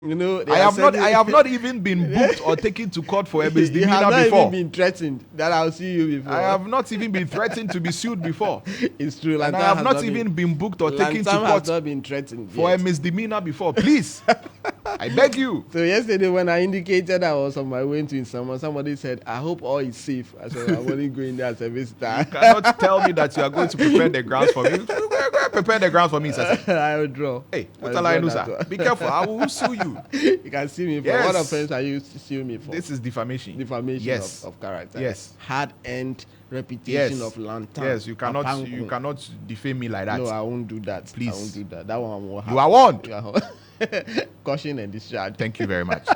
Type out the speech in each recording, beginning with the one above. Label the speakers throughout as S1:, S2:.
S1: You know,
S2: I have not even been booked or taken to court for a misdemeanor
S1: you have not
S2: before.
S1: even been threatened that I'll see you before.
S2: I have not even been threatened to be sued before.
S1: It's true.
S2: And I have not even been booked or taken to
S1: Lantam has
S2: court
S1: not been threatened
S2: for
S1: yet.
S2: a misdemeanor before. Please, I beg you.
S1: So yesterday when I indicated I was on my way to someone, somebody said, "I hope all is safe." I said, "I'm only going there as a visitor."
S2: You cannot tell me that you are going to prepare the grounds for me. Prepare the grounds for me, sir.
S1: I will draw.
S2: Hey, Murtala, Inusah, be careful. I will sue you.
S1: You can sue me for
S2: Yes.
S1: what offense are you sue me for?
S2: This is defamation.
S1: Defamation
S2: Yes.
S1: of character.
S2: Yes.
S1: Hard-earned reputation
S2: Yes.
S1: of Lantam.
S2: Yes, you cannot
S1: Papaanko.
S2: defame me like that.
S1: No, I won't do that.
S2: Please.
S1: I won't do that. That one will happen.
S2: You are warned.
S1: You are warned. Caution and discharge.
S2: Thank you very much.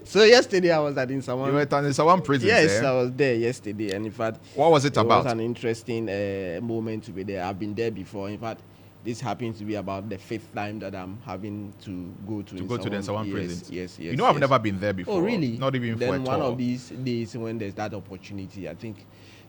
S1: So yesterday I was at Inusah.
S2: You were at Inusah prison.
S1: Yes, I was there yesterday, and in fact,
S2: what was it about?
S1: It was an interesting moment to be there. I've been there before. In fact, this happens to be about the 5th time that I'm having to go to
S2: the Inusah prison.
S1: Yes.
S2: You know, I've never been there before.
S1: Oh, really?
S2: Not even
S1: then
S2: for a
S1: one
S2: tour.
S1: of these days when there's that opportunity, I think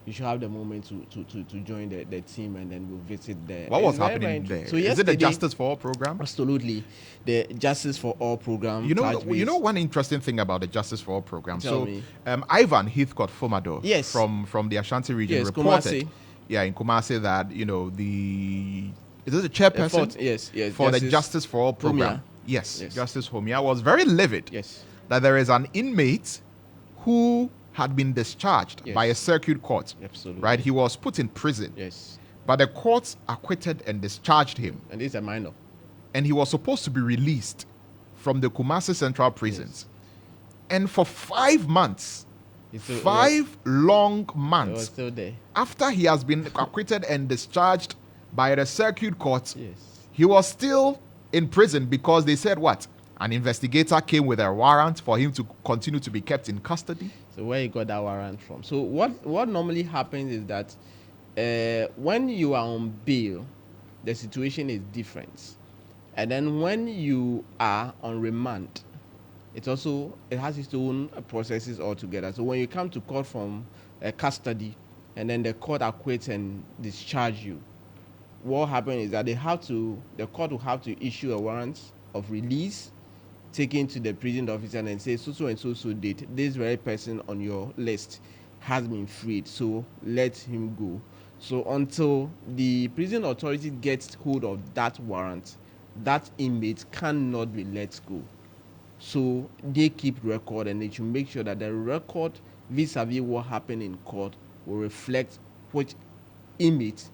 S1: you should have the moment to join the team, and then we'll visit there.
S2: What was happening there?
S1: So
S2: is it the Justice for All program?
S1: Absolutely, the Justice for All program.
S2: You know one interesting thing about the Justice for All program.
S1: Tell me.
S2: Ivan Heathcote Fomado,
S1: yes,
S2: from the Ashanti region, reported,
S1: Kumasi.
S2: In Kumasi, that is it the chairperson?
S1: Yes,
S2: for the Justice for All program. Yes, Justice Homia was very livid.
S1: Yes,
S2: that there is an inmate who had been discharged by a circuit court.
S1: Absolutely.
S2: Right? He was put in prison.
S1: Yes.
S2: But the courts acquitted and discharged him.
S1: And this is a minor.
S2: And he was supposed to be released from the Kumasi Central prisons. Yes. And for 5 months, long months,
S1: he was still there.
S2: After he has been acquitted and discharged by the circuit court,
S1: yes,
S2: he was still in prison because they said what? An investigator came with a warrant for him to continue to be kept in custody.
S1: So where you got that warrant from? So what normally happens is that when you are on bail, the situation is different. And then when you are on remand, it has its own processes altogether. So when you come to court from custody, and then the court acquits and discharge you, what happens is that the court will have to issue a warrant of release, taken to the prison officer and say, so and so date, this very person on your list has been freed, so let him go. So until the prison authority gets hold of that warrant, that inmate cannot be let go. So they keep record, and they should make sure that the record vis-a-vis what happened in court will reflect which inmate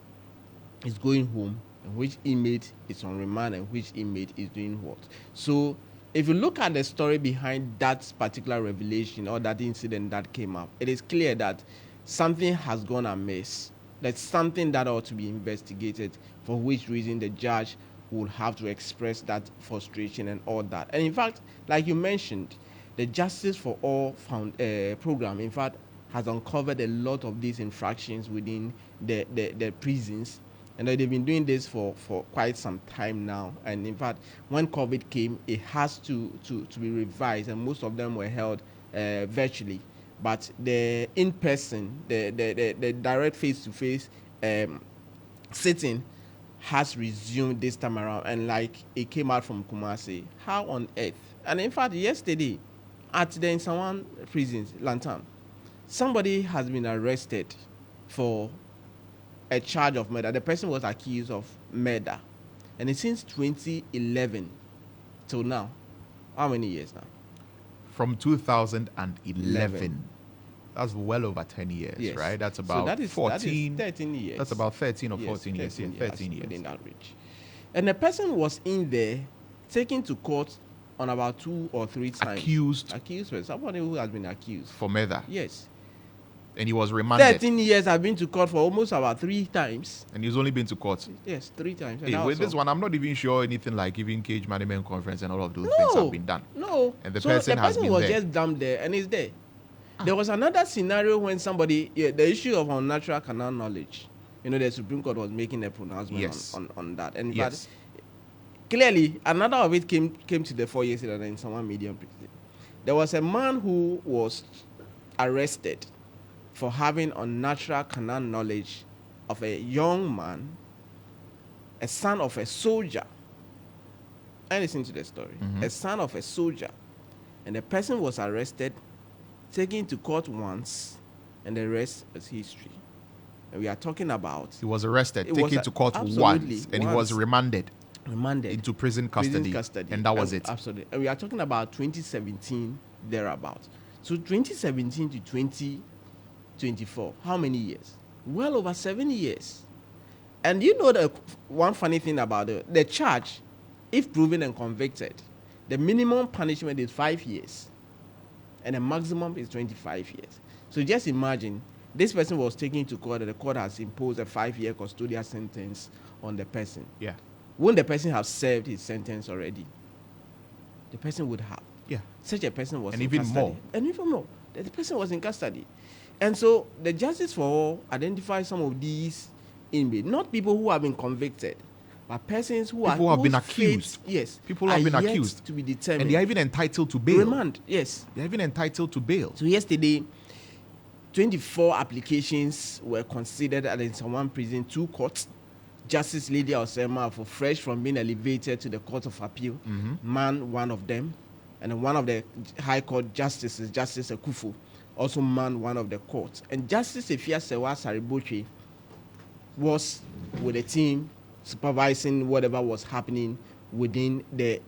S1: is going home and which inmate is on remand and which inmate is doing what. So if you look at the story behind that particular revelation or that incident that came up, it is clear that something has gone amiss. That's something that ought to be investigated, for which reason the judge would have to express that frustration and all that. And in fact, like you mentioned, the Justice for All program, in fact, has uncovered a lot of these infractions within the prisons. And they've been doing this for quite some time now. And in fact, when COVID came, it has to be revised, and most of them were held virtually. But the in-person, the direct face-to-face sitting has resumed this time around. And like it came out from Kumasi, how on earth? And in fact, yesterday at the Inusah prisons, Lantam, somebody has been arrested for a charge of murder. The person was accused of murder, and it's since 2011 till now. How many years now?
S2: From 2011. That's well over 10 years, yes. Right? That's about 14.
S1: That is 13 years.
S2: That's about 13 or 14 years. 13 years.
S1: In that range. And the person was in there, taken to court on about 2 or 3 times. Accused for somebody who has been accused.
S2: For murder?
S1: Yes.
S2: And he was remanded.
S1: 13 years I've been to court for almost about 3 times.
S2: And he's only been to court?
S1: Yes, 3 times.
S2: Hey, with this one, I'm not even sure anything like even cage management conference and all of those things have been done.
S1: No.
S2: And the person
S1: was just dumped there, and he's there. There was another scenario when somebody, the issue of unnatural canal knowledge, the Supreme Court was making a pronouncement on that. And in fact, clearly, another of it came to the 4 years later in someone medium prison. There was a man who was arrested for having unnatural canal knowledge of a young man, a son of a soldier. And listen to the story. A son of a soldier, and the person was arrested, taken to court once, and the rest is history. And we are talking about...
S2: He was arrested, taken to court once, and he was remanded into prison custody. And that was it.
S1: Absolutely. And we are talking about 2017, thereabouts. So 2017 to 2024, how many years? Well over 7 years. And you know the one funny thing about the charge, if proven and convicted, the minimum punishment is 5 years, and the maximum is 25 years. So just imagine, this person was taken to court, and the court has imposed a 5-year custodial sentence on the person.
S2: Yeah.
S1: Wouldn't the person have served his sentence already? The person would have.
S2: Yeah.
S1: Such a person was
S2: and
S1: in
S2: even
S1: custody.
S2: more.
S1: And even more. The person was in custody. And so the Justice for All identifies some of these inmates, not people who have been convicted, but persons who
S2: have been accused.
S1: Yes.
S2: People who have been accused.
S1: To be determined.
S2: And they are even entitled to bail.
S1: Remand, yes.
S2: They are even entitled to bail.
S1: So yesterday, 24 applications were considered at the Nsawan prison, 2 courts. Justice Lydia Osema, for fresh from being elevated to the Court of Appeal, man one of them, and one of the High Court justices, Justice Akufu, also man one of the courts. And Justice Efia Sewa Sariboche was with the team supervising whatever was happening within the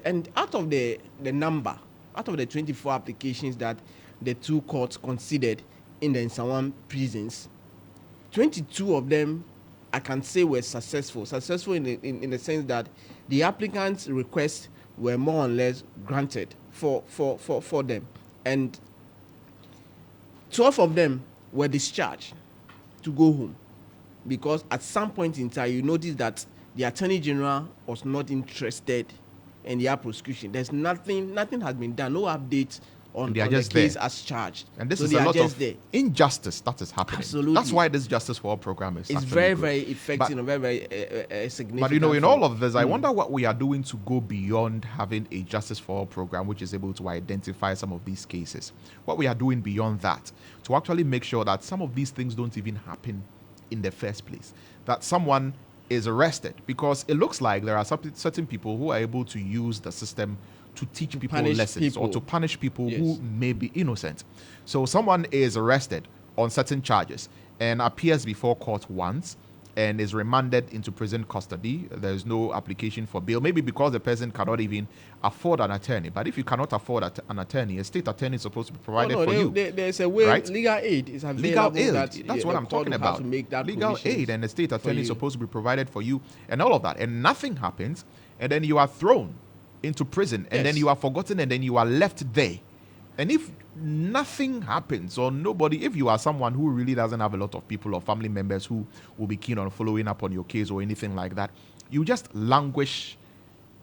S1: and out of the number, out of the 24 applications that the 2 courts considered in the Nsawan prisons, 22 of them I can say were successful in the sense that the applicants' requests were more or less granted for them, and 12 of them were discharged to go home, because at some point in time you notice that the Attorney General was not interested in their prosecution. There's nothing has been done, no update on the case as charged.
S2: And this is a lot of injustice that is happening.
S1: Absolutely.
S2: That's why this Justice for All program is
S1: very, very effective and very significant.
S2: But you know, in all of this, I wonder what we are doing to go beyond having a Justice for All program which is able to identify some of these cases. What we are doing beyond that to actually make sure that some of these things don't even happen in the first place. That someone is arrested, because it looks like there are certain people who are able to use the system to teach people lessons or to punish people who may be innocent. So someone is arrested on certain charges and appears before court once and is remanded into prison custody. There's no application for bail, maybe because the person cannot even afford an attorney. But if you cannot afford an attorney, a state attorney is supposed to be provided for you.
S1: There's a way, right? Legal aid is available.
S2: Legal aid, that's what I'm talking about. Legal aid, and the state attorney is supposed to be provided for you and all of that. And nothing happens, and then you are thrown into prison, and then you are forgotten, and then you are left there. And if nothing happens, or nobody, if you are someone who really doesn't have a lot of people or family members who will be keen on following up on your case or anything like that, you just languish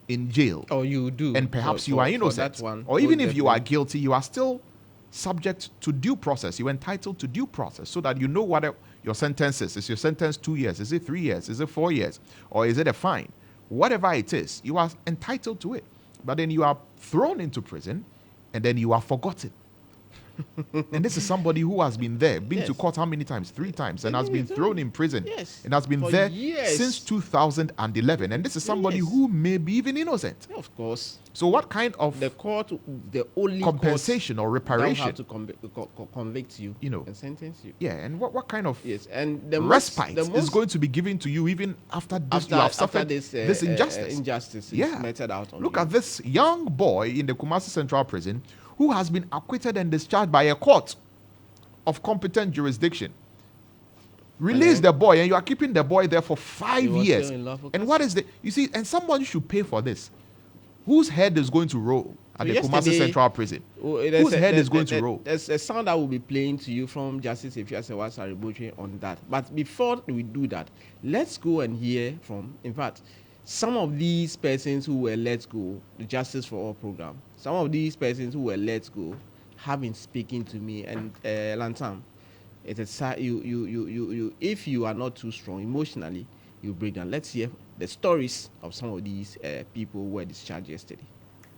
S2: in jail.
S1: Or you do.
S2: And perhaps you are innocent. Or even if you are guilty, you are still subject to due process. You're entitled to due process so that you know what your sentence is. Is your sentence 2 years? Is it 3 years? Is it 4 years? Or is it a fine? Whatever it is, you are entitled to it. But then you are thrown into prison, and then you are forgotten. And this is somebody who has been there, been to court how many times? 3 times, and has been thrown in prison. And has been there since 2011. And this is somebody who may be even innocent.
S1: Yeah, of course.
S2: So what kind of
S1: the only
S2: compensation or reparation
S1: have to convict you, and sentence you?
S2: Yeah, and what kind of
S1: and the
S2: respite is going to be given to you even after you have suffered this injustice?
S1: Injustice is meted out on
S2: Look at this young boy in the Kumasi Central Prison who has been acquitted and discharged by a court of competent jurisdiction. Release the boy, and you are keeping the boy there for 5 years. And what is you see, and someone should pay for this. Whose head is going to roll at the Kumasi Central Prison? Whose head is going to roll?
S1: There's a sound that will be playing to you from Justice Efia Sewa Sariboche on that. But before we do that, let's go and hear from, in fact, some of these persons who were let go, the Justice for All program. Some of these persons who were let go have been speaking to me, and Lantam, it is you if you are not too strong emotionally, you break down. Let's hear the stories of some of these people who were discharged yesterday.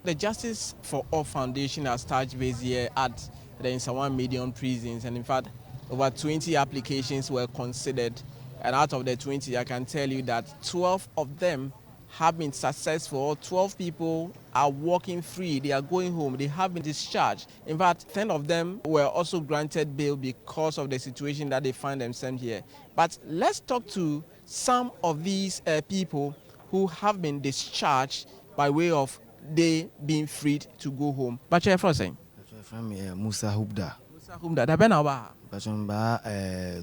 S1: The Justice for All Foundation has touched base here at the Nsawan Medium prisons, and in fact, over 20 applications were considered, and out of the 20, I can tell you that 12 of them have been successful, or 12 people are walking free, they are going home, they have been discharged. In fact, 10 of them were also granted bail because of the situation that they find themselves here. But let's talk to some of these people who have been discharged by way of they being freed to go home. But you're saying?
S3: From Musa Hubda.
S1: Musa Humda, da ben aba?
S3: Patron ba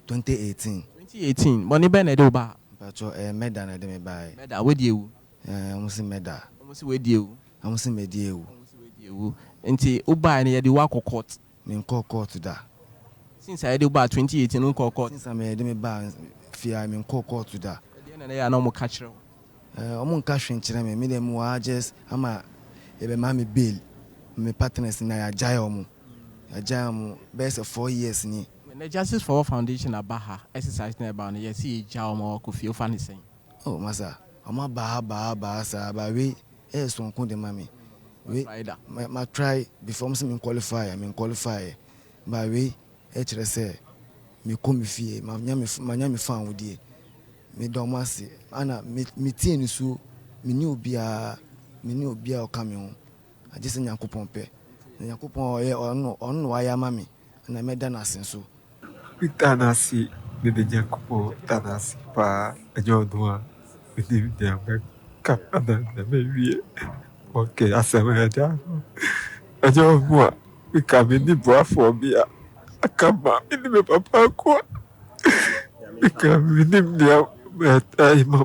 S3: 2018.
S1: 2018. Money ben edo ba?
S3: Patron meda na de me buy.
S1: Meda, where do you?
S3: Musi meda.
S1: Almost where do you?
S3: Musi mediewu.
S1: Nti uba ni yedi wako court.
S3: Me call court da.
S1: Since I do ba 2018 un court.
S3: Since I me de me ba fear me call court da.
S1: The na ya na mo catch you.
S3: Omo nka hwenkyere me dem wa just ama ebe ma me bail. Me partners na ya jaya omo. Ya jaya omo best 4 years ni.
S1: The Justice for All Foundation abaha exercise na ba no yes e ja omo ko fie ofa ne sen.
S3: Oh masa, omo ba sa ba we so nko de ma me. We ma try before me qualify, but we chere say me come fie ma nya me fan wodie. Me do ma se ana me tie ni so me ni obia o ka me ho. I just Nyankopon pe. Nyankopon ono aya ma me na me da na sen so.
S4: Tanasi, me de Nyankopon tanasi pa ajodoa. Me de me kapana na me wie. Okay, asema ya ajo moi we come in the boafobia akaba in me Papaanko we come in the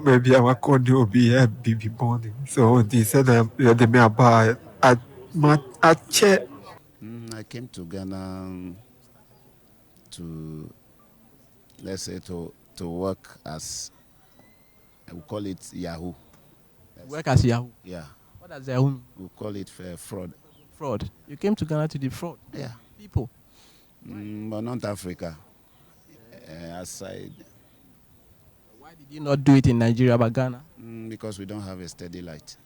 S4: maybe our corner will be a baby morning. So they said they may buy a chair.
S5: I came to Ghana to, let's say, to work as, we call it Yahoo.
S1: Work as Yahoo?
S5: Yeah.
S1: What does Yahoo mean?
S5: We call it fraud.
S1: Fraud? You came to Ghana to defraud?
S5: Yeah.
S1: People?
S5: But not Africa. Aside.
S1: Why did you not do it in Nigeria but Ghana?
S5: Because we don't have a steady light.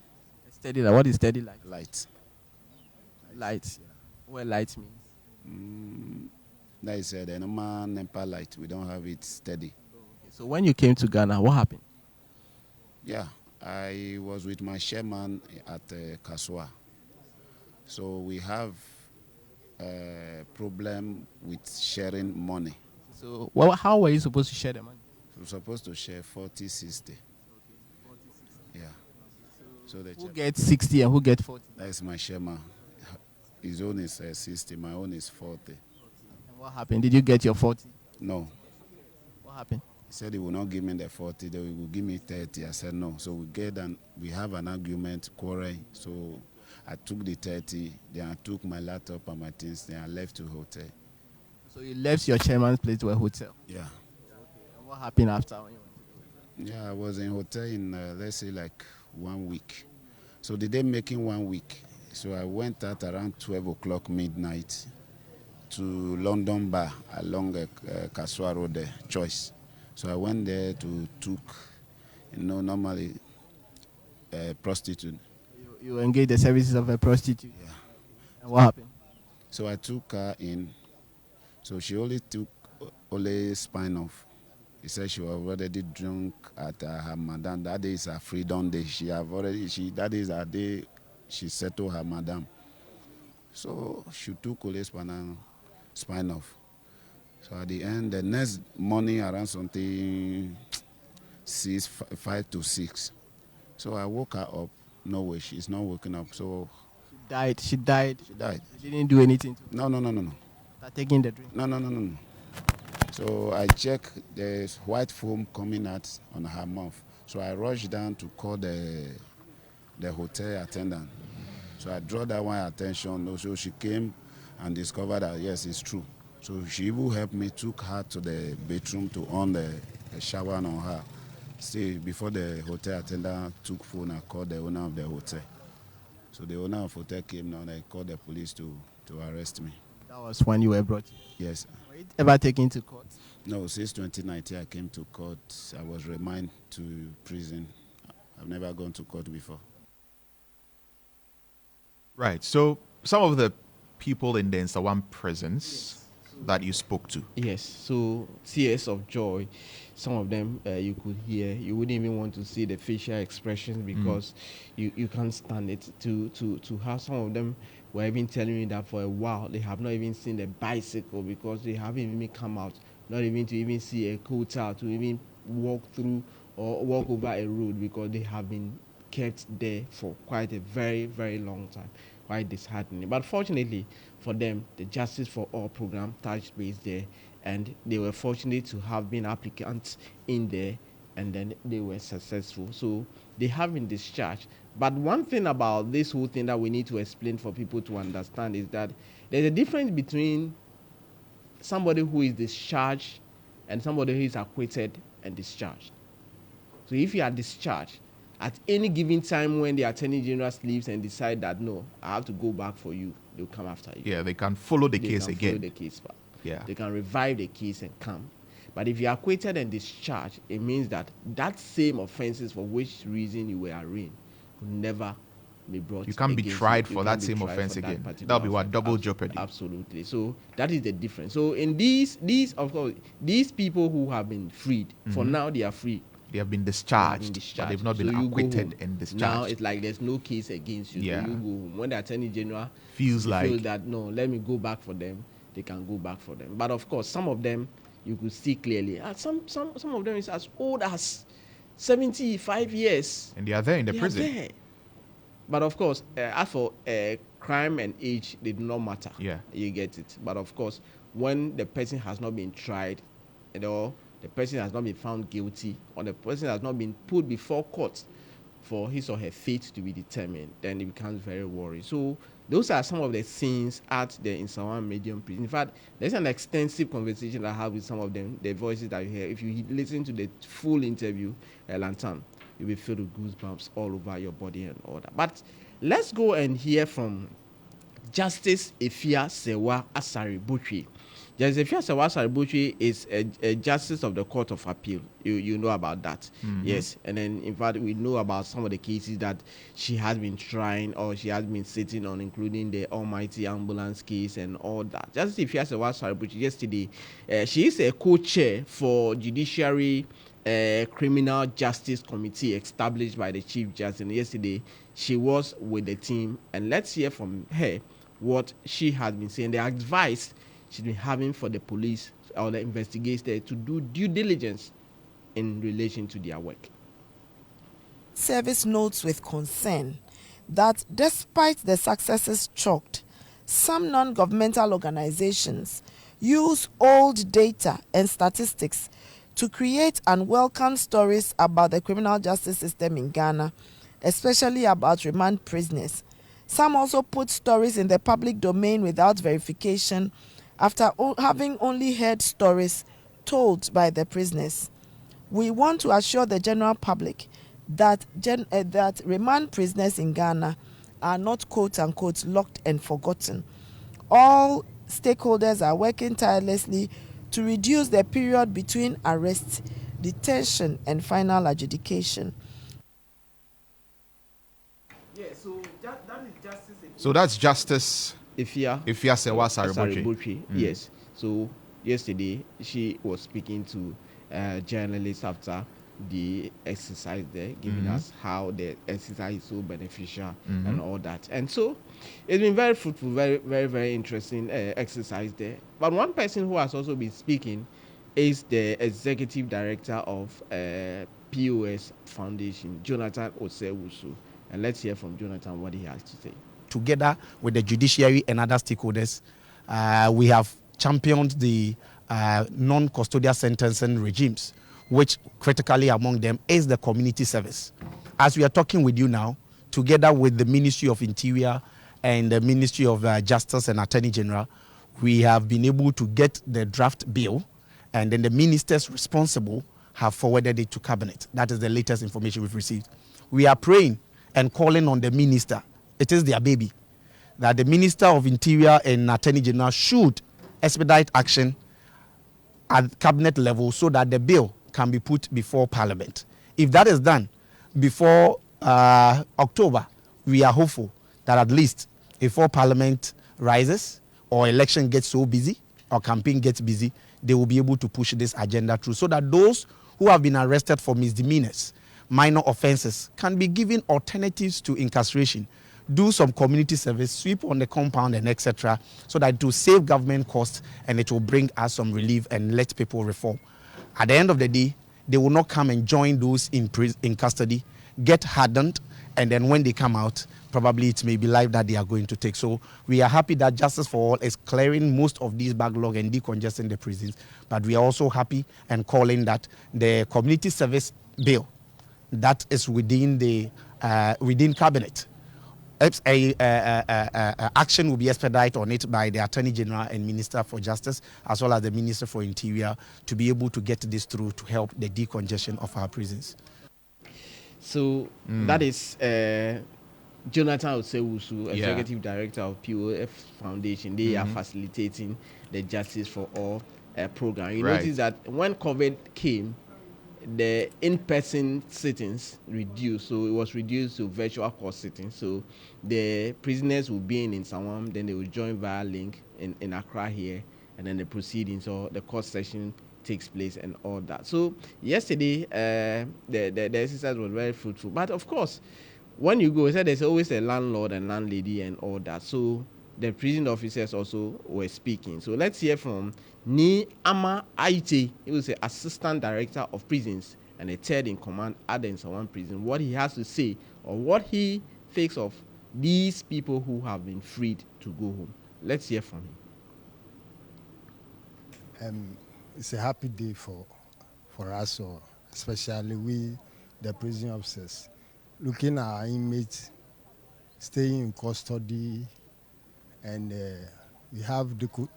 S1: A steady light? What is steady light?
S5: Light.
S1: Light? What light means?
S5: That is the normal NEPA light. We don't have it steady.
S1: Okay. So when you came to Ghana, what happened?
S5: Yeah. I was with my chairman at Kaswa. So we have a problem with sharing money.
S1: So how were you supposed to share the money?
S5: We're supposed to share 40-60. Yeah. So
S1: who gets 60 and who gets 40?
S5: That is my chairman. His own is 60, my own is 40.
S1: And what happened? Did you get your 40?
S5: No.
S1: What happened?
S5: He said he will not give me the 40, they will give me 30. I said no. So we have an argument, quarrel. So I took the 30, then I took my laptop and my things, then I left to hotel.
S1: So you left your chairman's place to a hotel?
S5: Yeah.
S1: And what happened after?
S5: Yeah, I was in hotel in, let's say, like 1 week. So the day making 1 week. So I went out around 12 o'clock midnight to London Bar along Kaswa Road there, Choice. So I went there to took, normally a prostitute.
S1: You engaged the services of a prostitute?
S5: Yeah.
S1: And what happened?
S5: So I took her in. So she only took spine off. He said she was already drunk at her madam. That day is her freedom day. That is her day she settled her madam. So she took only spine off. So at the end, the next morning around something 5 to 6. So I woke her up. No way, she's not waking up. So
S1: She died.
S5: She died.
S1: She didn't do anything to
S5: her. No.
S1: Start taking the drink.
S5: No. So I checked, there's white foam coming out on her mouth. So I rushed down to call the hotel attendant. So I drew that one attention. So she came and discovered that yes, it's true. So she even helped me, took her to the bedroom to on the shower on her. Still, before the hotel attendant took phone, I called the owner of the hotel. So the owner of the hotel came now and I called the police to arrest me.
S1: That was when you were brought?
S5: Yes.
S1: Were you ever taken to court?
S5: No, since 2019 I came to court. I was remanded to prison. I've never gone to court before.
S2: Right. So some of the people in the Nsawam prisons.
S1: Yes. So
S2: that you spoke to.
S1: Yes, so tears of joy. Some of them you could hear. You wouldn't even want to see the facial expressions because you can't stand it. To have some of them were even telling me that for a while they have not even seen the bicycle because they haven't even come out, not even to even see a quota, to even walk through or walk over a road because they have been kept there for quite a very, very long time. Quite disheartening. But fortunately for them, the Justice for All program touched base there, and they were fortunate to have been applicants in there, and then they were successful. So they have been discharged. But one thing about this whole thing that we need to explain for people to understand is that there's a difference between somebody who is discharged and somebody who is acquitted and discharged. So if you are discharged, at any given time when the Attorney General sleeps and decide that no, I have to go back for you, they'll come after you.
S2: Yeah, they can follow the
S1: They
S2: case
S1: can
S2: again.
S1: follow the case back.
S2: Yeah.
S1: They can revive the case and come. But if you are acquitted and discharged, it means that that same offenses for which reason you were arraigned will never be brought.
S2: You can't be
S1: against
S2: tried
S1: you.
S2: for
S1: You
S2: that
S1: can't be
S2: same
S1: tried
S2: offense
S1: for that
S2: again.
S1: particular
S2: That'll be what
S1: offense.
S2: double jeopardy.
S1: Absolutely. So that is the difference. So in these of course, these people who have been freed, for now they are free.
S2: They have been
S1: They
S2: discharged,
S1: have been
S2: but
S1: discharged.
S2: they've not
S1: So
S2: been
S1: you go
S2: acquitted
S1: home.
S2: and discharged.
S1: Now it's like there's no case against you.
S2: Yeah.
S1: So you go home. When the Attorney General
S2: Feels like-
S1: that no, let me go back for them, they can go back for them. But of course, some of them you could see clearly. Some of them is as old as 75 years.
S2: And they are there in the
S1: They are
S2: prison.
S1: there. But of course, as for crime and age, they do not matter.
S2: Yeah.
S1: You get it. But of course, when the person has not been tried, or the person has not been found guilty, or the person has not been put before court for his or her fate to be determined, then it becomes very worrying. So those are some of the scenes at the Inusah Medium prison. In fact, there's an extensive conversation I have with some of them, the voices that you hear. If you listen to the full interview, Lantam, you'll be filled with goosebumps all over your body and all that. But let's go and hear from Justice Efia Sewa Asari Butri. Justice Efia Sewa Asari Butri is a justice of the Court of Appeal. You know about that. Yes. And then, in fact, we know about some of the cases that she has been trying or she has been sitting on, including the Almighty Ambulance case and all that. Justice Efia Sewa Asari Butri, yesterday, she is a co-chair for Judiciary Criminal Justice Committee established by the Chief Justice. And yesterday, she was with the team. And let's hear from her what she has been saying, the advice she's been having for the police or the investigators to do due diligence in relation to their work.
S6: Service notes with concern that despite the successes chalked, some non-governmental organizations use old data and statistics to create unwelcome stories about the criminal justice system in Ghana, especially about remand prisoners. Some also put stories in the public domain without verification after having only heard stories told by the prisoners. We want to assure the general public that that remand prisoners in Ghana are not quote-unquote locked and forgotten. All stakeholders are working tirelessly to reduce the period between arrest, detention, and final adjudication.
S1: Yeah, so that is justice.
S2: So that's Justice
S1: Efia
S2: Sewa Asari Butri.
S1: Yes. So yesterday she was speaking to journalists after the exercise there, giving us how the exercise is so beneficial and all that. And so it's been very fruitful, very, very, very interesting exercise there. But one person who has also been speaking is the executive director of POS Foundation, Jonathan Osewusu. And let's hear from Jonathan what he has to say.
S7: Together with the judiciary and other stakeholders, we have championed the non-custodial sentencing regimes, which critically among them is the community service. As we are talking with you now, together with the Ministry of Interior and the Ministry of Justice and Attorney General, we have been able to get the draft bill, and then the ministers responsible have forwarded it to Cabinet. That is the latest information we've received. We are praying and calling on the minister, it is their baby, that the Minister of Interior and Attorney General should expedite action at Cabinet level so that the bill can be put before Parliament. If that is done before October, we are hopeful that at least before Parliament rises or election gets so busy, or campaign gets busy, they will be able to push this agenda through so that those who have been arrested for misdemeanors, minor offenses, can be given alternatives to incarceration, do some community service, sweep on the compound and etc., so that it will save government costs and it will bring us some relief and let people reform. At the end of the day, they will not come and join those in custody, get hardened, and then when they come out, probably it may be life that they are going to take. So we are happy that Justice for All is clearing most of these backlog and decongesting the prisons, but we are also happy and calling that the community service bill that is within the within cabinet, action will be expedited on it by the Attorney General and Minister for Justice, as well as the Minister for Interior, to be able to get this through to help the decongestion of our prisons.
S1: So that is Jonathan Osewusu, Executive Director of POF Foundation. They are facilitating the Justice for All program. You notice that when COVID came, the in-person sittings reduced, so it was reduced to virtual court sittings. So the prisoners will be in Sawam, then they will join via link in Accra here, and then the proceedings or the court session takes place and all that. So yesterday, the exercise was very fruitful. But of course, when you go, there's always a landlord and landlady and all that. So the prison officers also were speaking. So let's hear from Ni Ama Aite. He was the Assistant Director of Prisons and a third in command at the Nsawan prison, what he has to say or what he thinks of these people who have been freed to go home. Let's hear from
S8: him. It's a happy day for us, or especially we, the prison officers, looking at our inmates staying in custody, and we have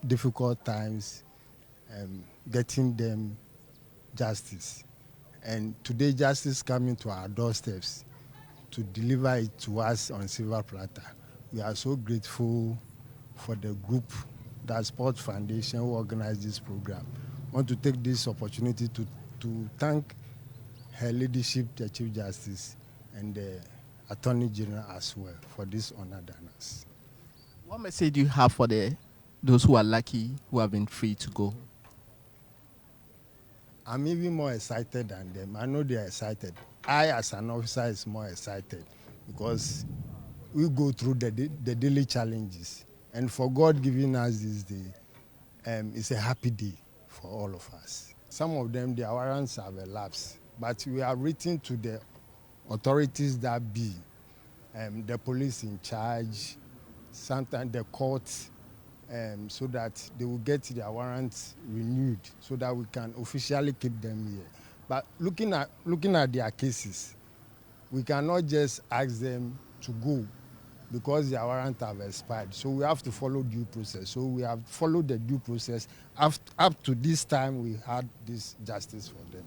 S8: difficult times getting them justice. And today, justice coming to our doorsteps to deliver it to us on silver platter. We are so grateful for the group, that Sports Foundation, who organized this program. I want to take this opportunity to thank her leadership, the Chief Justice, and the Attorney General as well for this honor done us.
S1: What message do you have for those who are lucky, who have been free to go?
S8: I'm even more excited than them. I know they are excited. I, as an officer, is more excited because we go through the daily challenges. And for God giving us this day, it's a happy day for all of us. Some of them, their warrants have elapsed, but we are written to the authorities that be, the police in charge, sometimes the courts, so that they will get their warrants renewed so that we can officially keep them here. But looking at their cases, we cannot just ask them to go because their warrant have expired. So we have to follow due process. So we have followed the due process. Up to this time, we had this justice for them.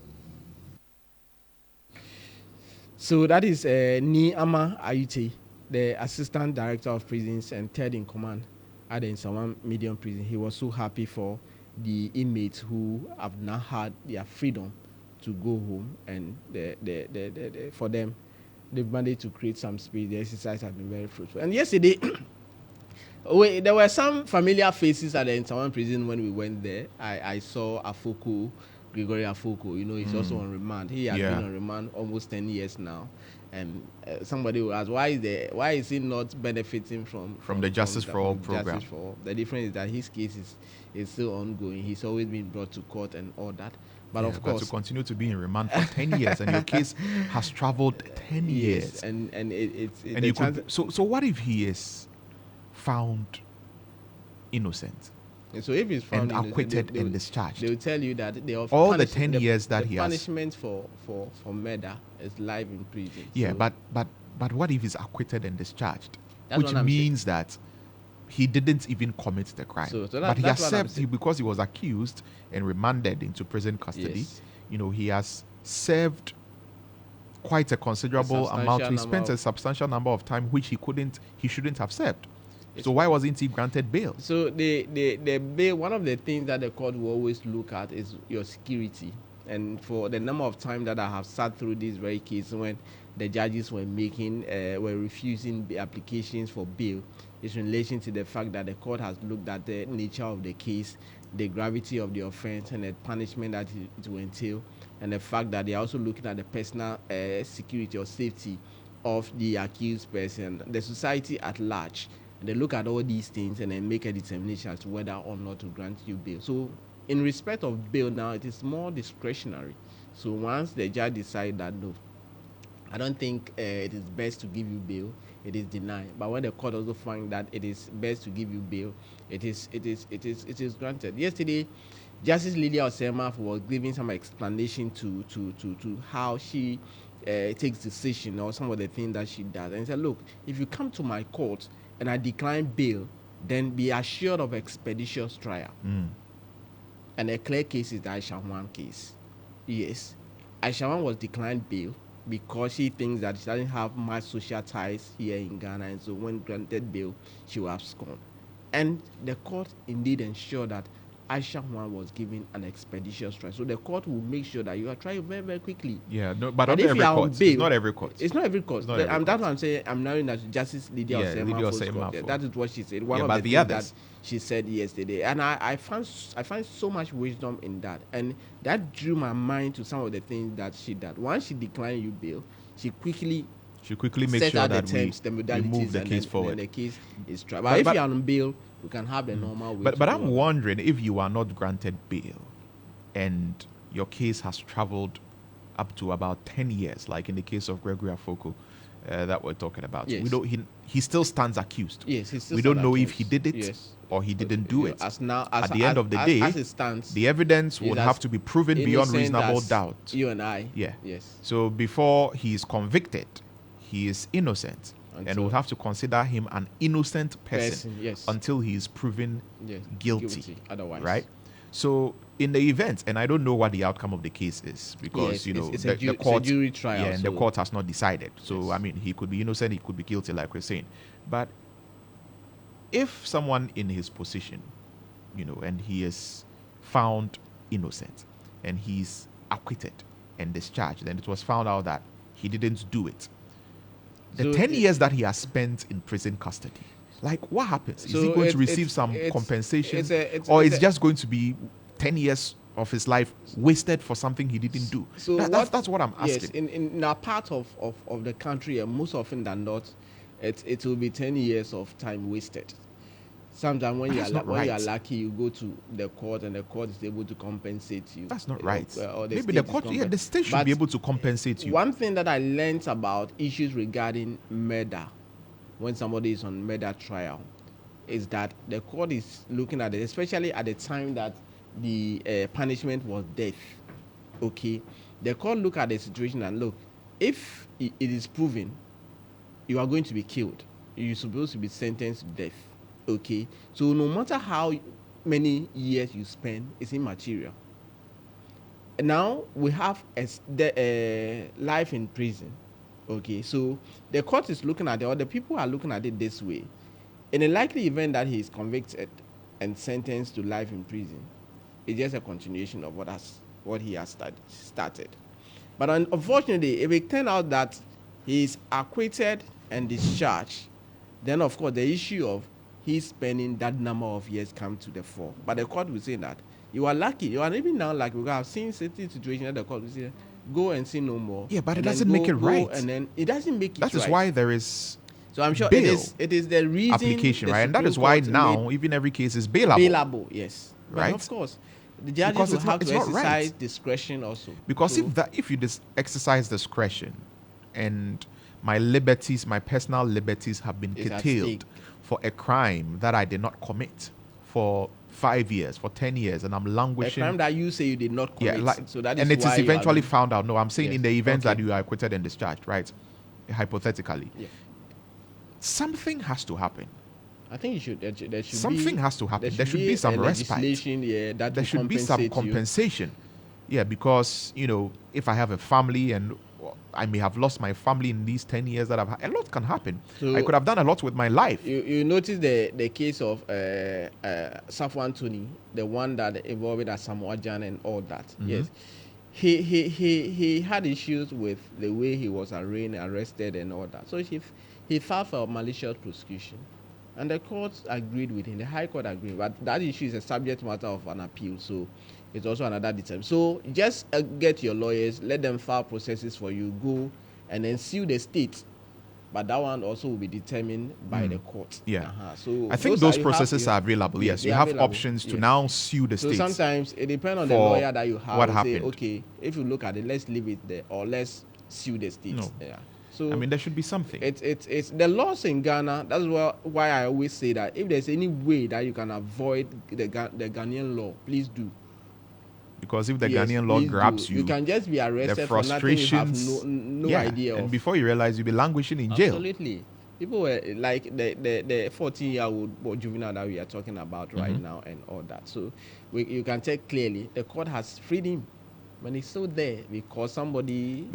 S1: So that is Ni Ama Aite, the Assistant Director of Prisons and third in command at the Nsawan Medium Prison. He was so happy for the inmates who have now had their freedom to go home, and for them, they've managed to create some space. The exercise has been very fruitful. And yesterday, there were some familiar faces at the Nsawan prison when we went there. I saw Afoko, Gregory Afoko. You know, he's also on remand. He has been on remand almost 10 years now. And somebody will ask, why is he not benefiting from
S2: the Justice for All program?
S1: Justice for All. The difference is that his case is still ongoing. He's always been brought to court and all that. But of course,
S2: to continue to be in remand for 10 years, and your case has traveled 10 years. So what if he is found innocent?
S1: And so if he's found
S2: and acquitted and discharged,
S1: they will tell you that
S2: all the 10 years that he has.
S1: Punishment for murder is life in prison.
S2: Yeah, so, but what if he's acquitted and discharged? Which means that he didn't even commit the crime. But he accepts because he was accused and remanded into prison custody. Yes. You know, he has served quite a considerable amount. He spent a substantial number of time which he shouldn't have served. So why wasn't he granted bail?
S1: So the bail, one of the things that the court will always look at is your security. And for the number of time that I have sat through this very case, when the judges were making, were refusing the applications for bail is in relation to the fact that the court has looked at the nature of the case, the gravity of the offense, and the punishment that it will entail, and the fact that they are also looking at the personal security or safety of the accused person, the society at large. And they look at all these things and then make a determination as to whether or not to grant you bail. So in respect of bail now, it is more discretionary. So once the judge decides that no, I don't think it is best to give you bail, it is denied. But when the court also finds that it is best to give you bail, it is granted. Yesterday, Justice Lydia Osema was giving some explanation to how she takes decision or some of the things that she does. And he said, look, if you come to my court and I decline bail, then be assured of expeditious trial. And a clear case is the Aisha Wan case. Yes, Aisha Wan was declined bail because she thinks that she doesn't have much social ties here in Ghana, and so when granted bail, she will abscond. And the court indeed ensured that Aisha Wan was given an expeditious trial. So the court will make sure that you are tried very, very quickly.
S2: Yeah, no, but not every court.
S1: Bail,
S2: it's not every court.
S1: It's not every court. That's what I'm saying. I'm knowing that Justice Lydia Osema. That is what she said. One of the things that she said yesterday, and I find so much wisdom in that, and that drew my mind to some of the things that she did. Once she declined you bail, she quickly
S2: makes sure that
S1: the
S2: we move the case forward.
S1: And the case is tried. But if you are on bail, you can have the normal way.
S2: But I'm wondering, if you are not granted bail and your case has traveled up to about 10 years, like in the case of Gregory Afoko that we're talking about.
S1: Yes.
S2: We don't, he still stands accused.
S1: Yes, he still
S2: we don't know if he did it or he didn't do it. At the end of the day,
S1: as it stands,
S2: the evidence would have to be proven beyond reasonable doubt.
S1: You and I.
S2: Yeah.
S1: Yes.
S2: So before he is convicted, he is innocent. And we'll have to consider him an innocent person until he is proven guilty.
S1: Otherwise.
S2: Right? So in the event, and I don't know what the outcome of the case is because, the court,
S1: it's a jury trial.
S2: and the court has not decided. So, I mean, he could be innocent, he could be guilty, like we're saying. But if someone in his position, and he is found innocent and he's acquitted and discharged, then it was found out that he didn't do it. The 10 years that he has spent in prison custody, like what happens? Is he going to receive some compensation? Or is just going to be 10 years of his life wasted for something he didn't do? So that's what I'm asking.
S1: Yes, in our part of the country, most often than not, it will be 10 years of time wasted. Sometimes when you are lucky, you go to the court and the court is able to compensate you.
S2: That's not right. Maybe the court, the state should be able to compensate you.
S1: One thing that I learned about issues regarding murder, when somebody is on murder trial, is that the court is looking at it, especially at the time that the punishment was death. Okay, the court look at the situation and look, if it is proven you are going to be killed, you're supposed to be sentenced to death. Okay, so no matter how many years you spend, it's immaterial. Now we have life in prison. Okay, so the court is looking at it, or the people are looking at it this way. In a likely event that he is convicted and sentenced to life in prison, it's just a continuation of what he has started. But unfortunately, if it turns out that he is acquitted and discharged, then of course the issue of he's spending that number of years come to the fore. But the court will say that you are lucky. You are even now lucky because I've seen certain situations that the court will say, go and see no more.
S2: Yeah, but it doesn't make it right.
S1: And then it doesn't make it right.
S2: That is why there is
S1: so I'm sure
S2: bail
S1: it is the reason
S2: application, right? And that is why now even every case is bailable.
S1: Bailable, yes.
S2: Right?
S1: But of course. The judges will have to exercise discretion also.
S2: Because if you exercise discretion and my personal liberties have been curtailed for a crime that I did not commit for 5 years, for 10 years, and I'm languishing.
S1: A crime that you say you did not commit.
S2: Yeah,
S1: so that is
S2: and it is eventually found out. No, I'm saying in the event that you are acquitted and discharged, right? Hypothetically.
S1: Yeah.
S2: Something has to happen.
S1: I think there should
S2: something has to happen. There should be some respite.
S1: There
S2: should be some compensation. Yeah, because, if I have a family and I may have lost my family in these 10 years that I've had, a lot can happen. So I could have done a lot with my life.
S1: You notice the case of Safwan Tony, the one that involved Asamoah Gyan and all that. Mm-hmm. Yes. he had issues with the way he was arrested and all that. So he filed for malicious prosecution, and the court agreed with him. The High Court agreed, but that issue is a subject matter of an appeal, so it's also another determination. So just get your lawyers, let them file processes for you, go and then sue the state. But that one also will be determined by the court.
S2: Yeah.
S1: So
S2: I think those processes are available. Yes, you have
S1: available.
S2: options to now sue the state.
S1: So sometimes it depends on the lawyer that you have.
S2: What
S1: happened? Say,
S2: happened?
S1: okay, if you look at it, let's leave it there, or let's sue the state.
S2: No.
S1: Yeah. So
S2: I mean, there should be something.
S1: It's the laws in Ghana. That's why I always say that if there's any way that you can avoid the Ghanaian law, please do.
S2: Because if the Ghanaian law grabs you
S1: can just be arrested for nothing you have no idea of.
S2: And before you realize, you'll be languishing in jail.
S1: Absolutely. People were like the 14-year-old juvenile that we are talking about right now and all that. So you can tell clearly the court has freed him when he's still there because somebody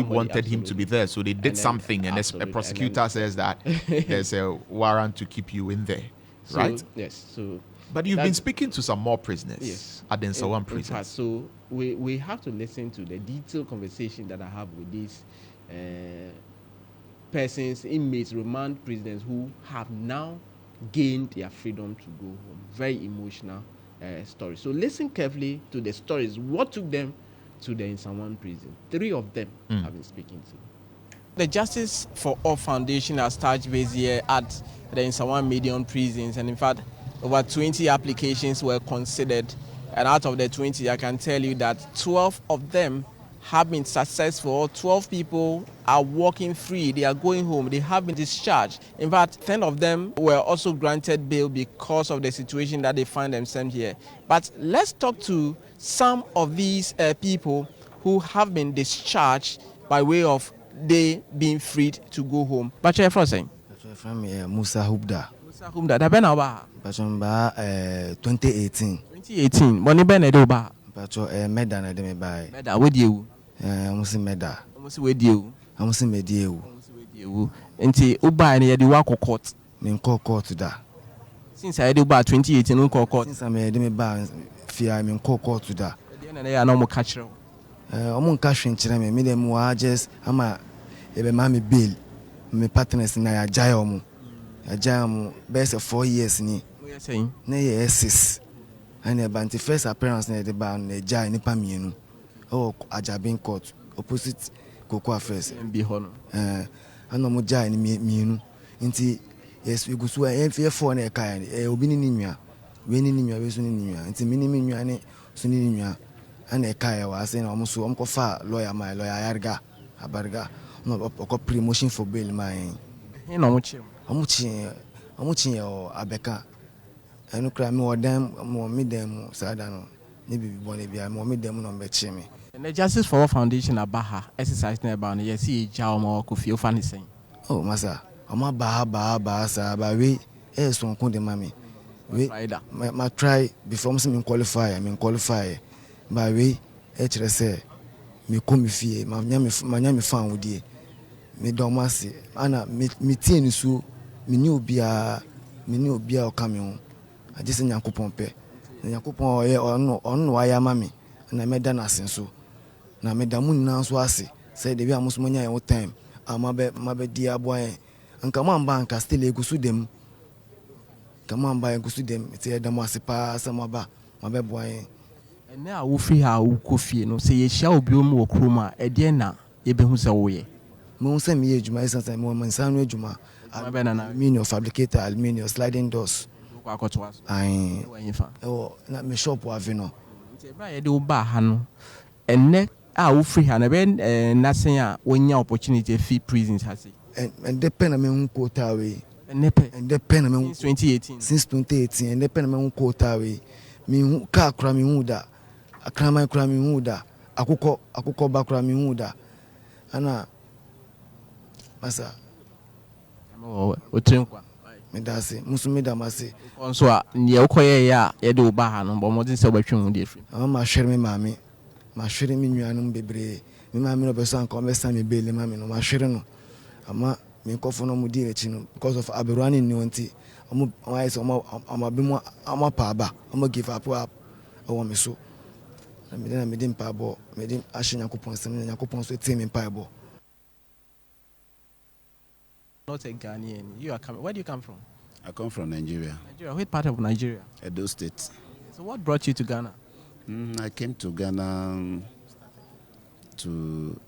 S2: wanted him to be there. So they did something, and a prosecutor says that there's a warrant to keep you in there. Right?
S1: Yes. So
S2: but you've been speaking to some more prisoners at the Nsawan prison.
S1: So we have to listen to the detailed conversation that I have with these persons, inmates, remand prisoners who have now gained their freedom to go home. Very emotional story. So listen carefully to the stories. What took them to the Nsawan prison? 3 of them I've been speaking to. The Justice for All Foundation has touched base here at the Nsawan Median prisons, and in fact, over 20 applications were considered, and out of the 20, I can tell you that 12 of them have been successful. 12 people are walking free. They are going home. They have been discharged. In fact, 10 of them were also granted bail because of the situation that they find themselves here. But let's talk to some of these people who have been discharged by way of they being freed to go home. But you're from
S3: Musa Hubda.
S1: Musa Hubda. That been about
S3: 2018.
S1: 2018. Money been a do ba.
S3: Meda na de me buy.
S1: Meda with you.
S3: Musi Meda.
S1: Musi with you.
S3: Musi Mediu.
S1: Nti uba na ye de wa court.
S3: Me court da.
S1: Since I do ba 2018 no court.
S3: Since I me de me ba fia me court da.
S1: E na ya na mo catch you.
S3: Omo nka hwenkyere me dem wa just ama e be ma me bail. Me partners na ya jaya omo. Ya jaya omo best 4 years ni.
S1: What you saying?
S3: Na ye 6. And the first appearance na the ban na jaya ni pa mienu. Oh, Ajabin court opposite Cocoa Affairs.
S1: Be hono.
S3: Ano mo jaya ni mienu. Nti yes we go so for na kai obi ni nwa. We ni nwa we so ni nwa. Nti mini nwa ne so ni nwa. Ana kai wa say na omo so omo ko fa lawyer Yarga Abarga. No ko promotion for bail my.
S1: E no mo chi.
S3: Omo chi o abeka. Enu kra me odam mo me dem sada no. Ni bibi bone bia mo me dem no mbechi me.
S1: And the Justice for All Foundation Abaha exercise na about yes see jaw mo ko fie ofa ni sen.
S3: Oh masa, omo ba sa ba we so nkun de mami. We ma try before me qualify, ba we kire say me come fie ma nya me fan wodie. Me do masi ana me tie ni so me ni obi a o ka me ho. Agese Nyankopon pe. Nyankopon ono wa ya mami na me da na asenso. Na me da mu nna so ase say de bi amuso nya ye time ama be di aboan anka mo amba anka still egusu dem kama amba egusu dem te da mo ase pa sama ba ma be boan
S1: ene a wo free ha wo kofie no say ye hia obi o mu okroma e de na ye be hu se wo ye
S3: mo se me ye adwuma esan mo mansa no adwuma aluminium fabricator aluminium sliding doors
S1: ko akoto aso
S3: ai
S1: wo yin fa
S3: na me shop wa ve no
S1: nti ba ye de wo ba ha no ene a wo free ha na be nasen a wonya opportunity free prisons ha say
S3: and the pen na me hu quota we
S1: and
S3: the pen na me
S1: since 2018
S3: and the pen na me hu quota we me hu ka kra me hu da akrama kra me hu da akukọ ba kra me hu da ana masa
S1: o trenkwa
S3: me da se musu me da mase
S1: onso a ne ukoye ya ye de oba ha no bo mo din se obetwe hu de free
S3: ama hwere me maame ma hwere me nuanum bebre me maame no beso anka o mesa me bele maame no ma hwere no ama me kofo no mu di echi no because of aberwani ni wonti omo why so omo be mo omo pa ba omo give up o me so na mede mpaebɔ mede ahyɛ nyankopɔn nsɛm na nyankopɔn nso tie me mpaebɔ.
S1: Not a Ghanaian. You are coming. Where do you come from?
S5: I come from Nigeria.
S1: Nigeria. Which part of Nigeria?
S5: Edo State.
S1: So what brought you to Ghana?
S5: I came to Ghana to,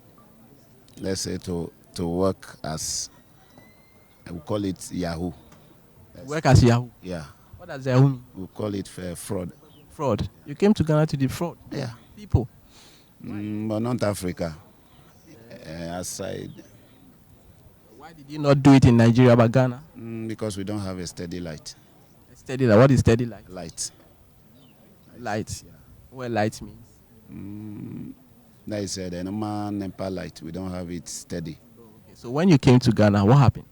S5: let's say, to work as, we call it Yahoo.
S1: Work as Yahoo?
S5: Yeah.
S1: What does Yahoo mean?
S5: We call it fraud.
S1: Fraud? You came to Ghana to defraud?
S5: Yeah.
S1: People?
S5: But not Africa. Aside.
S1: Why did you not do it in Nigeria but Ghana?
S5: Because we don't have a steady light.
S1: A steady light? What is steady light?
S5: Light.
S1: Light?
S5: Yeah.
S1: What light means?
S5: That is the normal NEPA light. We don't have it steady.
S1: Okay. So when you came to Ghana, what happened?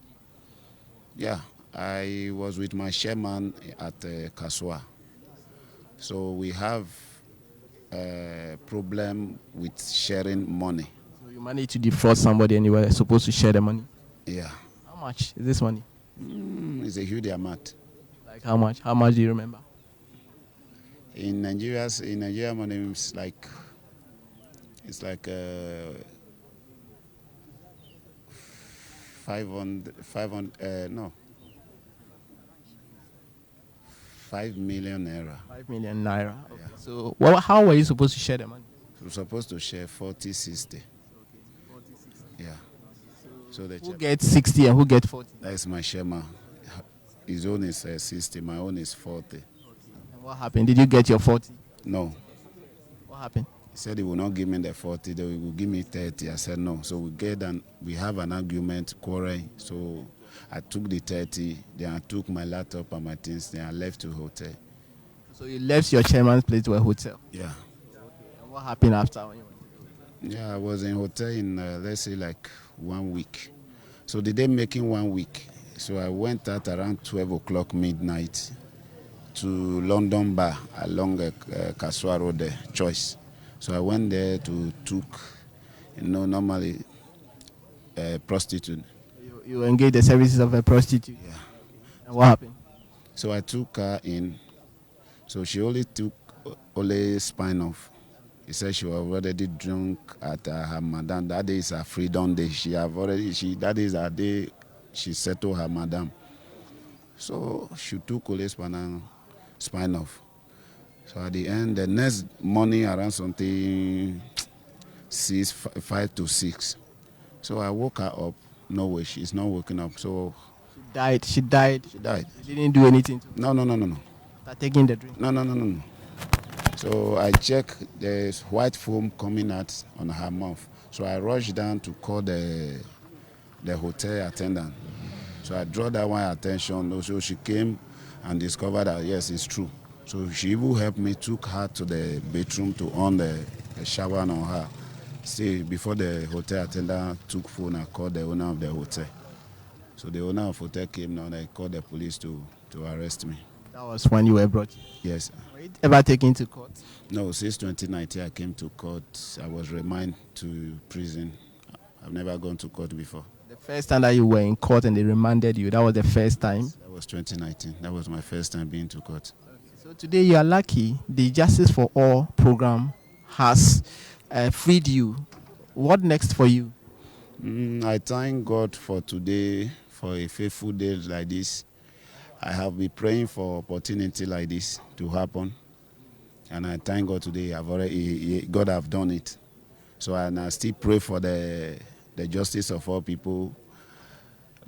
S5: Yeah, I was with my chairman at Kaswa. So we have a problem with sharing money.
S1: So you managed to defraud somebody and you were supposed to share the money?
S5: Yeah.
S1: How much is this money?
S5: It's a huge amount.
S1: Like how much? How much do you remember?
S5: In Nigeria, money it's like 5 million naira.
S1: 5 million naira. Okay.
S5: Yeah.
S1: So how were you supposed to share the money?
S5: We were supposed to share 40-60.
S1: Okay, 40-60.
S5: Yeah. So
S1: who gets 60 and who gets 40?
S5: That is my chairman. His own is 60, my own is 40.
S1: And what happened? Did you get your 40?
S5: No.
S1: What happened?
S5: He said he will not give me the 40, they will give me 30. I said no. So we have an argument, quarrel. So I took the 30, then I took my laptop and my things, then I left to hotel.
S1: So you left your chairman's place to a hotel?
S5: Yeah.
S1: Okay. And what happened after?
S5: Yeah, I was in hotel in, let's say, like 1 week. So the day making 1 week. So I went out around 12 o'clock midnight to London Bar along Kaswa Road there, Choice. So I went there to took, normally a prostitute.
S1: You engaged the services of a prostitute?
S5: Yeah.
S1: And what happened?
S5: So I took her in. So she only took spine off. He said she was already drunk at her madam. That day is her freedom day. That is her day she settled her madam. So she took spine off. So at the end, the next morning around something 5 to 6. So I woke her up. No way, she's not waking up. So
S1: she died. She died.
S5: She died.
S1: She didn't do anything to her.
S5: No.
S1: Start taking the drink.
S5: No. So I checked, there's white foam coming out on her mouth. So I rushed down to call the hotel attendant. So I drew that one attention. So she came and discovered that yes, it's true. So she even helped me, took her to the bedroom to on the shower on her. See, before the hotel attendant took phone, I called the owner of the hotel. So the owner of the hotel came now and I called the police to arrest me.
S1: That was when you were brought?
S5: Yes.
S1: Were you ever taken to court?
S5: No, since 2019 I came to court. I was remanded to prison. I've never gone to court before.
S1: The first time that you were in court and they remanded you, that was the first time?
S5: That was 2019. That was my first time being to court.
S1: Okay. So today you are lucky. The Justice for All program has freed you. What next for you?
S5: I thank God for today, for a faithful day like this. I have been praying for opportunity like this to happen. And I thank God today God have done it. So and I still pray for the justice of all people.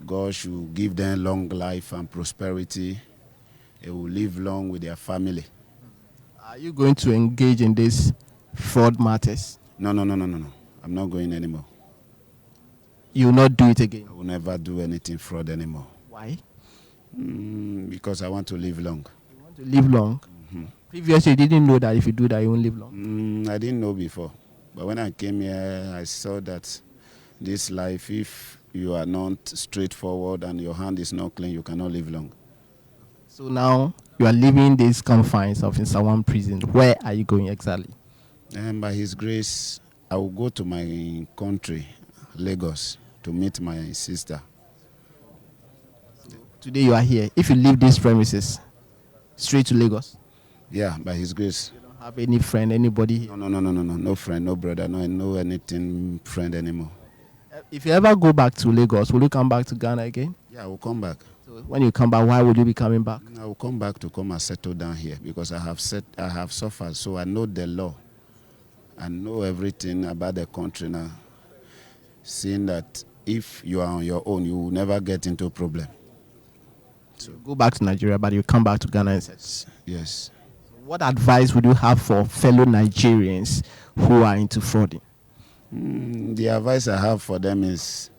S5: God should give them long life and prosperity. They will live long with their family.
S1: Are you going to engage in these fraud matters?
S5: No. I'm not going anymore.
S1: You will not do it again?
S5: I will never do anything fraud anymore.
S1: Why?
S5: Because I want to live long.
S1: You want to live long?
S5: Mm-hmm.
S1: Previously, you didn't know that if you do that, you won't live long?
S5: I didn't know before. But when I came here, I saw that this life, if you are not straightforward and your hand is not clean, you cannot live long.
S1: So now you are leaving these confines of Inusah prison. Where are you going exactly?
S5: And by His grace, I will go to my country, Lagos, to meet my sister.
S1: Today you are here. If you leave these premises, straight to Lagos?
S5: Yeah, by His grace.
S1: You don't Have any friend, anybody here?
S5: No friend, no brother, no anything friend anymore.
S1: If you ever go back to Lagos, will you come back to Ghana again?
S5: Yeah, I will come back.
S1: So when you come back, why would you be coming back?
S5: I will come back to come and settle down here because I have suffered, so I know the law. I know everything about the country now. Seeing that if you are on your own, you will never get into a problem.
S1: So go back to Nigeria, but you come back to Ghana and settle.
S5: Yes.
S1: What advice would you have for fellow Nigerians who are into frauding?
S5: The advice I have for them is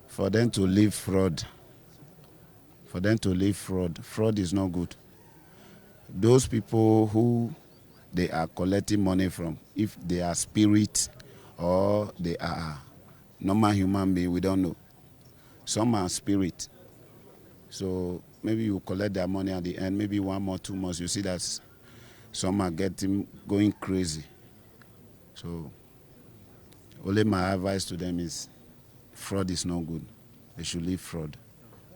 S5: for them to leave fraud. For them to leave fraud. Fraud is not good. Those people who they are collecting money from, if they are spirits or they are normal human being, we don't know. Some are spirit. So maybe you collect their money at the end, maybe 1 month, 2 months, you see that some are going crazy. So only my advice to them is fraud is not good. They should leave fraud.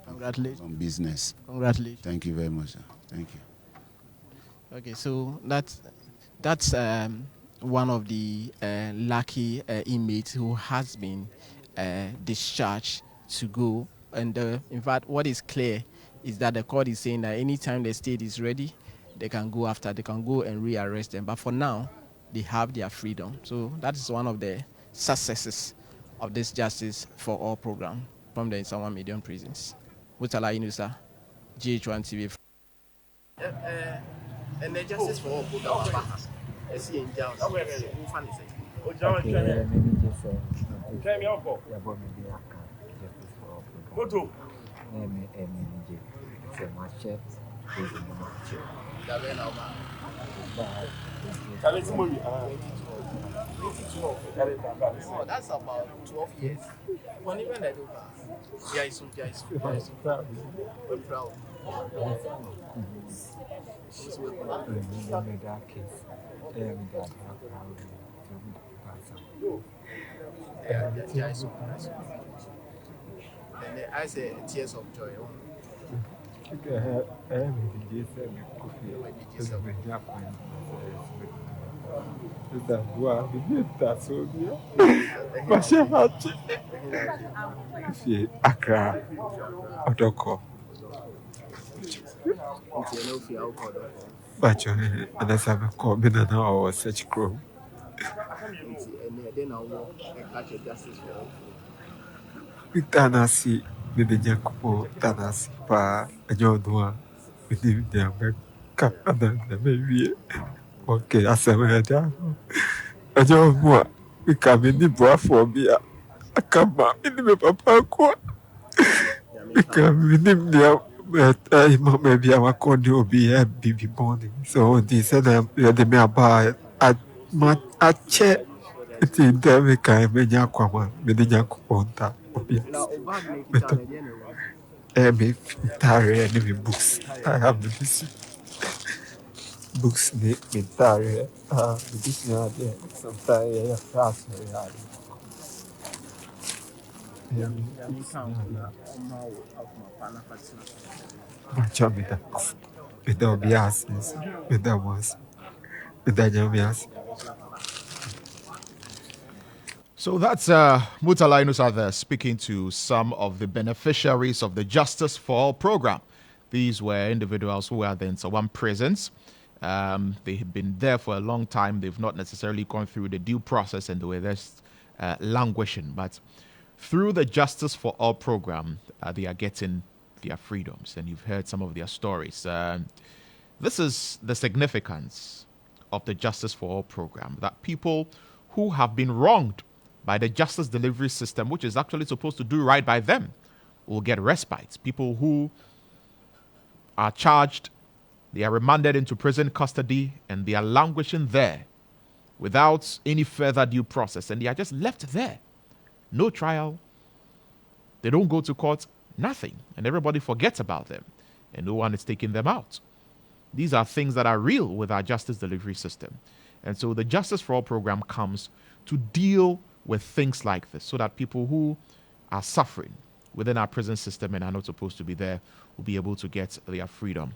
S1: Congratulations.
S5: On business.
S1: Congratulations.
S5: Thank you very much, sir. Thank you.
S1: Okay, so that's one of the lucky inmates who has been discharged to go. And in fact, what is clear is that the court is saying that anytime the state is ready, they can go and rearrest them. But for now, they have their freedom. So that is one of the successes of this Justice for All program from the Inusah Medium Prisons. Murtala, Inusah, GH1 TV. And the Justice for All program. Oh, that's about 12 years. When even I do that, we're proud. And I say tears of joy.
S4: Accra, Odoko. But you and I call me now or such crew.
S1: And then I'll walk and catch a justice for all.
S4: Tanasi, maybe Jacopo, Tanasi, Pa, and your doa, with him there, back, and then maybe. Okay, I said, I don't want. We come in the bra for me. I come back in the Papaanko. We come in the but maybe our corner will be a baby morning. So they said they may buy at my check. It's in there. We can't be Yakama, with the Yakuponta. Me tare enemy books. I have the books me tare. This now there. Sometimes fast. Machamida. Without biases, without was, without bias.
S2: So that's Murtala Inusah there speaking to some of the beneficiaries of the Justice for All program. These were individuals who were in Inusah prisons. They have been there for a long time. They've not necessarily gone through the due process and they were just languishing. But through the Justice for All program, they are getting their freedoms. And you've heard some of their stories. This is the significance of the Justice for All program, that people who have been wronged by the justice delivery system, which is actually supposed to do right by them, will get respite. People who are charged, they are remanded into prison custody, and they are languishing there without any further due process, and they are just left there. No trial. They don't go to court, nothing. And everybody forgets about them, and no one is taking them out. These are things that are real with our justice delivery system. And so the Justice for All program comes to deal with things like this so that people who are suffering within our prison system and are not supposed to be there will be able to get their freedom.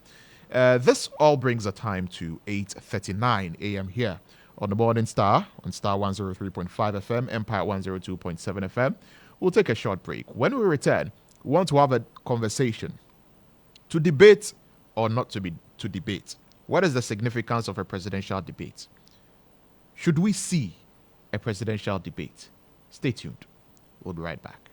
S2: This all brings the time to 8:39 a.m. here on the Morning Star on Star 103.5 FM, Empire 102.7 FM. We'll take a short break. When we return, we want to have a conversation to debate or not to debate. What is the significance of a presidential debate? Should we see a presidential debate? Stay tuned. We'll be right back.